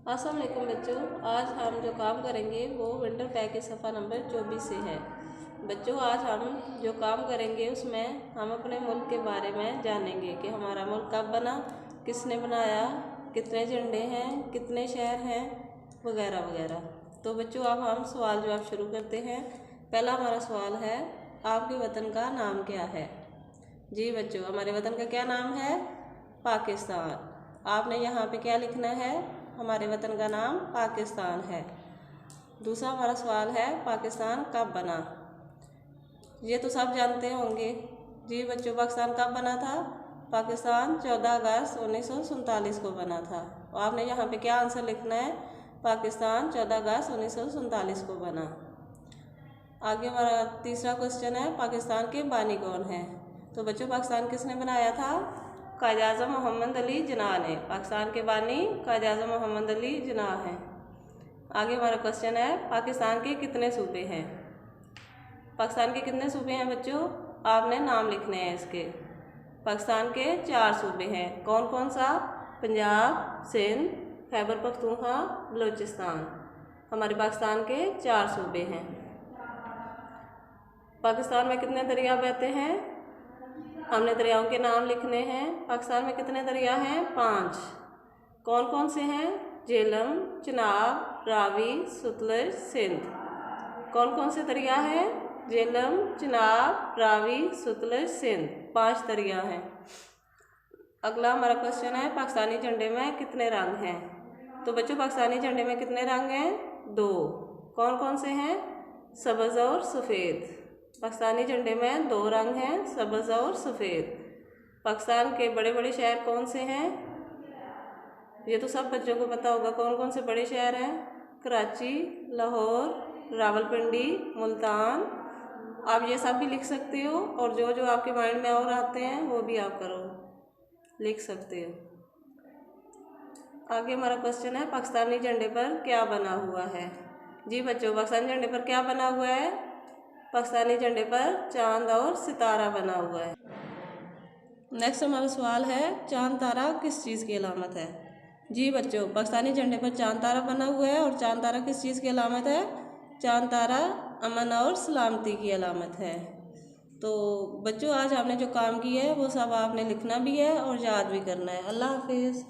अस्सलाम वालेकुम बच्चों, आज हम जो काम करेंगे वो विंटर पैक के सफ़ा नंबर 24 से है। बच्चों, आज हम जो काम करेंगे उसमें हम अपने मुल्क के बारे में जानेंगे कि हमारा मुल्क कब बना, किसने बनाया, कितने झंडे हैं, कितने शहर हैं, वगैरह वगैरह। तो बच्चों, अब हम सवाल जवाब शुरू करते हैं। पहला हमारा सवाल है, आपके वतन का नाम क्या है? जी बच्चों, हमारे वतन का क्या नाम है? पाकिस्तान। आपने यहाँ पे क्या लिखना है? हमारे वतन का नाम पाकिस्तान है। दूसरा हमारा सवाल है, पाकिस्तान कब बना? ये तो सब जानते होंगे। जी बच्चों, पाकिस्तान कब बना था? पाकिस्तान 14 अगस्त 1947 को बना था। और आपने यहाँ पे क्या आंसर लिखना है? पाकिस्तान 14 अगस्त 1947 को बना। आगे हमारा तीसरा क्वेश्चन है, पाकिस्तान के बानी कौन है? तो बच्चों, पाकिस्तान किसने बनाया था? कायद-ए-आज़म मोहम्मद अली जिन्ना ने। पाकिस्तान के बानी कायद-ए-आज़म मोहम्मद अली जिन्ना हैं। आगे हमारा क्वेश्चन है, पाकिस्तान के कितने सूबे हैं? पाकिस्तान के कितने सूबे हैं बच्चों? आपने नाम लिखने हैं इसके। पाकिस्तान के 4 सूबे हैं। कौन कौन सा? पंजाब, सिंध, खैबर पख्तूनख्वा, बलूचिस्तान। हमारे पाकिस्तान के 4 सूबे हैं। पाकिस्तान में कितने दरिया बहते हैं? हमने दरियाओं के नाम लिखने हैं। पाकिस्तान में कितने दरिया हैं? 5। कौन कौन से हैं? झेलम, चिनाब, रावी, सतलुज, सिंध। कौन कौन से दरिया हैं? झेलम, चिनाब, रावी, सतलुज, सिंध। 5 दरिया हैं। अगला हमारा क्वेश्चन है, पाकिस्तानी झंडे में कितने रंग हैं? तो बच्चों, पाकिस्तानी झंडे में कितने रंग हैं? 2। कौन कौन से हैं? सब्ज़ और सफ़ेद। पाकिस्तानी झंडे में 2 रंग हैं, सब्ज़ और सफ़ेद। पाकिस्तान के बड़े बड़े शहर कौन से हैं? ये तो सब बच्चों को पता होगा। कौन कौन से बड़े शहर हैं? कराची, लाहौर, रावलपिंडी, मुल्तान। आप ये सब भी लिख सकते हो, और जो जो आपके माइंड में और आते हैं वो भी आप लिख सकते हो। आगे हमारा क्वेश्चन है, पाकिस्तानी झंडे पर क्या बना हुआ है? जी बच्चों, पाकिस्तानी झंडे पर क्या बना हुआ है? पाकिस्तानी झंडे पर चांद और सितारा बना हुआ है। नेक्स्ट हमारा सवाल है, चांद तारा किस चीज़ की अलामत है? जी बच्चों, पाकिस्तानी झंडे पर चांद तारा बना हुआ है, और चांद तारा किस चीज़ की अलामत है? चांद तारा अमन और सलामती की अलामत है। तो बच्चों, आज हमने जो काम किया है वो सब आपने लिखना भी है और याद भी करना है। अल्लाह हाफिज़।